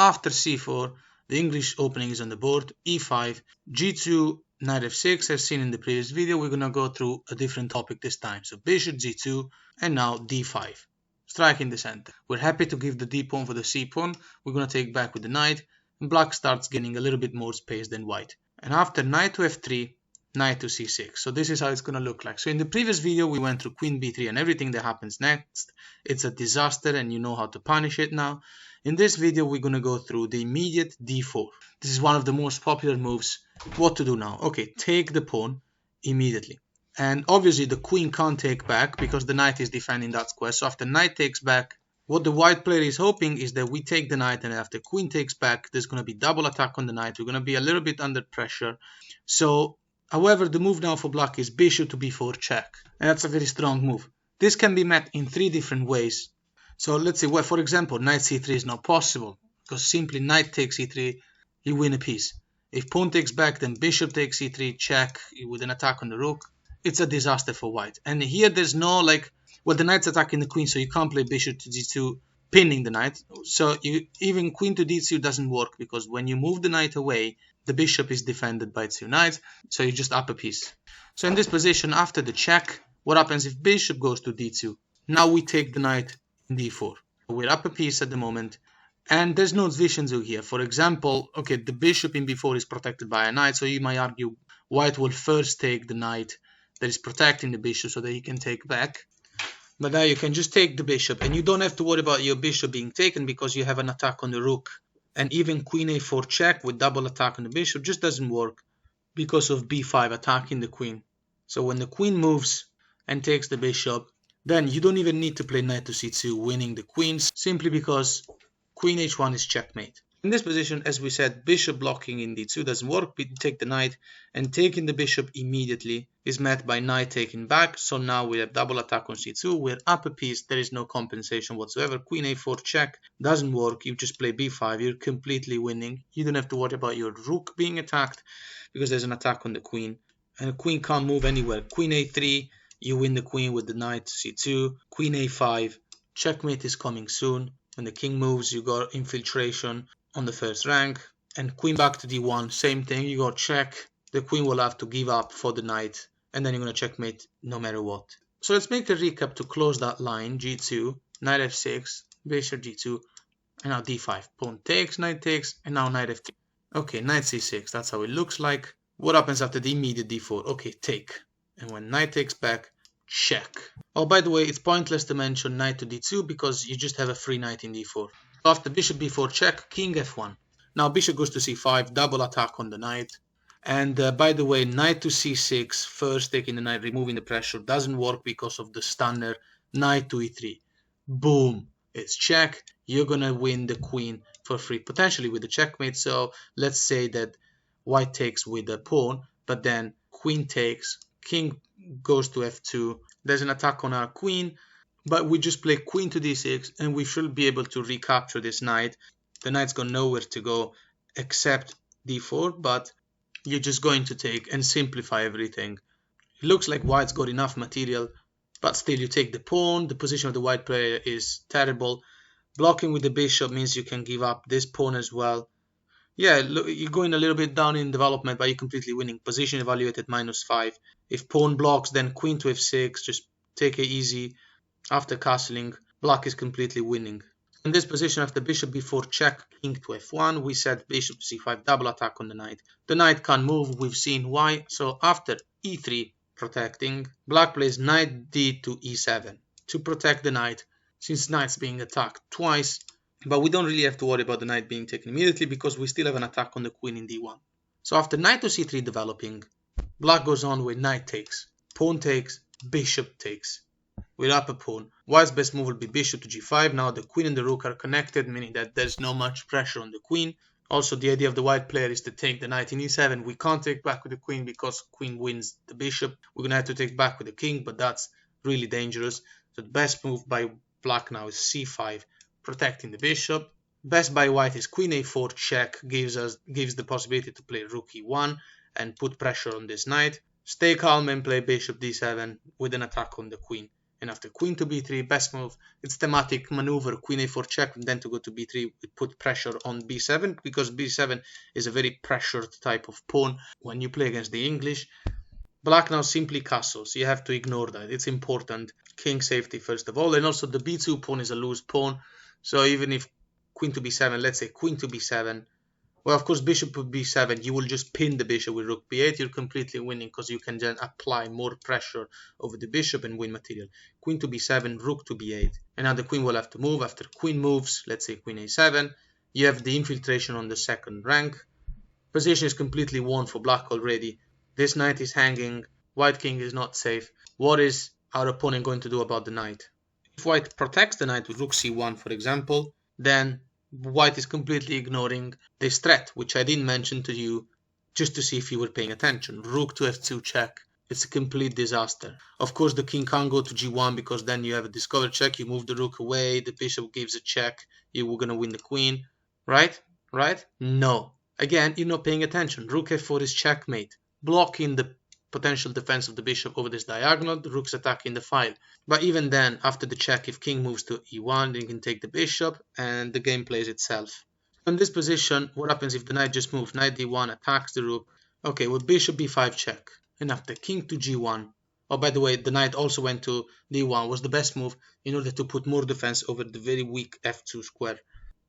after c4, the English opening is on the board, e5, g2, knight f6, as seen in the previous video. We're going to go through a different topic this time. So bishop g2, and now d5. Strike in the center. We're happy to give the d pawn for the c pawn. We're going to take back with the knight, and black starts gaining a little bit more space than white. And after knight to f3, knight to c6. So this is how it's going to look like. So in the previous video, we went through queen b3 and everything that happens next. It's a disaster and you know how to punish it now. In this video, we're going to go through the immediate d4. This is one of the most popular moves. What to do now? Okay, take the pawn immediately. And obviously the queen can't take back because the knight is defending that square. So after knight takes back, what the white player is hoping is that we take the knight, and after queen takes back, there's going to be double attack on the knight. We're going to be a little bit under pressure. So, however, the move now for black is bishop to b4 check. And that's a very strong move. This can be met in 3 different ways. So let's say, well, for example, knight c3 is not possible because simply knight takes e3, you win a piece. If pawn takes back, then bishop takes e3, check with an attack on the rook. It's a disaster for white. And here there's no well, the knight's attacking the queen, so you can't play bishop to d2 pinning the knight. So even queen to d2 doesn't work because when you move the knight away, the bishop is defended by 2 knights, so you just up a piece. So in this position, after the check, what happens if bishop goes to d2? Now we take the knight in d4. We're up a piece at the moment, and there's no Zwishenzu here. For example, okay, the bishop in b4 is protected by a knight, so you might argue white will first take the knight that is protecting the bishop so that he can take back. But now you can just take the bishop, and you don't have to worry about your bishop being taken because you have an attack on the rook. And even queen a4 check with double attack on the bishop just doesn't work because of b5 attacking the queen. So when the queen moves and takes the bishop, then you don't even need to play knight to c2 winning the queens, simply because queen h1 is checkmate. In this position, as we said, bishop blocking in d2 doesn't work. We take the knight, and taking the bishop immediately is met by knight taking back. So now we have double attack on c2. We're up a piece. There is no compensation whatsoever. Queen a4 check doesn't work. You just play b5. You're completely winning. You don't have to worry about your rook being attacked because there's an attack on the queen. And the queen can't move anywhere. Queen a3, you win the queen with the knight to c2. Queen a5, checkmate is coming soon. When the king moves, you got infiltration on the first rank, and queen back to d1, same thing, you got check. The queen will have to give up for the knight, and then you're going to checkmate no matter what. So let's make a recap to close that line. G2, knight f6, bishop g2, and now d5. Pawn takes, knight takes, and now knight f3. Okay, knight c6, that's how it looks like. What happens after the immediate d4? Okay, take. And when knight takes back, check. Oh, by the way, it's pointless to mention knight to d2 because you just have a free knight in d4. After bishop b4 check, king f1. Now bishop goes to c5, double attack on the knight. And by the way, knight to c6, first taking the knight, removing the pressure, doesn't work because of the stunner. Knight to e3. Boom. It's check. You're going to win the queen for free, potentially with the checkmate. So let's say that white takes with the pawn, but then queen takes, king goes to f2. There's an attack on our queen. But we just play queen to d6 and we should be able to recapture this knight. The knight's got nowhere to go except d4, but you're just going to take and simplify everything. It looks like white's got enough material, but still you take the pawn. The position of the white player is terrible. Blocking with the bishop means you can give up this pawn as well. Yeah, look, you're going a little bit down in development, but you're completely winning. Position evaluated -5. If pawn blocks, then queen to f6, just take it easy. After castling, black is completely winning. In this position, after bishop b4 check, king to f1, we set bishop to c5, double attack on the knight. The knight can't move, we've seen why. So after e3 protecting, black plays knight d to e7 to protect the knight, since knight's being attacked twice. But we don't really have to worry about the knight being taken immediately because we still have an attack on the queen in d1. So after knight to c3 developing, black goes on with knight takes, pawn takes, bishop takes. We're up a pawn. White's best move will be bishop to g5. Now the queen and the rook are connected, meaning that there's no much pressure on the queen. Also, the idea of the white player is to take the knight in e7. We can't take back with the queen because queen wins the bishop. We're going to have to take back with the king, but that's really dangerous. So the best move by black now is c5, protecting the bishop. Best by white is queen a4 check, gives the possibility to play rook e1 and put pressure on this knight. Stay calm and play bishop d7 with an attack on the queen. And after queen to b3, best move, it's thematic maneuver, queen a4 check, and then to go to b3, it put pressure on b7, because b7 is a very pressured type of pawn when you play against the English. Black now simply castles. You have to ignore that. It's important. King safety first of all. And also the b2 pawn is a loose pawn. So even if queen to b7, let's say queen to b7. Well, of course, bishop to b7, you will just pin the bishop with rook b8. You're completely winning because you can then apply more pressure over the bishop and win material. Queen to b7, rook to b8. And now the queen will have to move. After queen moves, let's say queen a7, you have the infiltration on the second rank. Position is completely won for black already. This knight is hanging. White king is not safe. What is our opponent going to do about the knight? If white protects the knight with rook c1, for example, then white is completely ignoring this threat, which I didn't mention to you, just to see if you were paying attention. Rook to f2 check. It's a complete disaster. Of course, the king can't go to g1 because then you have a discover check. You move the rook away. The bishop gives a check. You were going to win the queen. Right? Right? No. Again, you're not paying attention. Rook f4 is checkmate, blocking the potential defense of the bishop over this diagonal. The rook's attacking the file. But even then, after the check, if king moves to e1, then you can take the bishop and the game plays itself. In this position, what happens if the knight just moves? Knight d1 attacks the rook. Okay, with bishop b5 check. And after king to g1. Oh, by the way, the knight also went to d1, was the best move in order to put more defense over the very weak f2 square.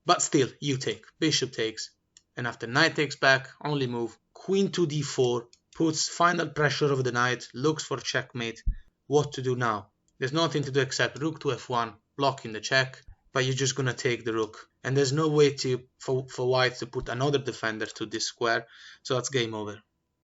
But still, you take. Bishop takes. And after knight takes back, only move. Queen to d4, puts final pressure over the knight, looks for checkmate. What to do now? There's nothing to do except rook to f1, blocking the check, but you're just gonna take the rook. And there's no way for white to put another defender to this square, so that's game over.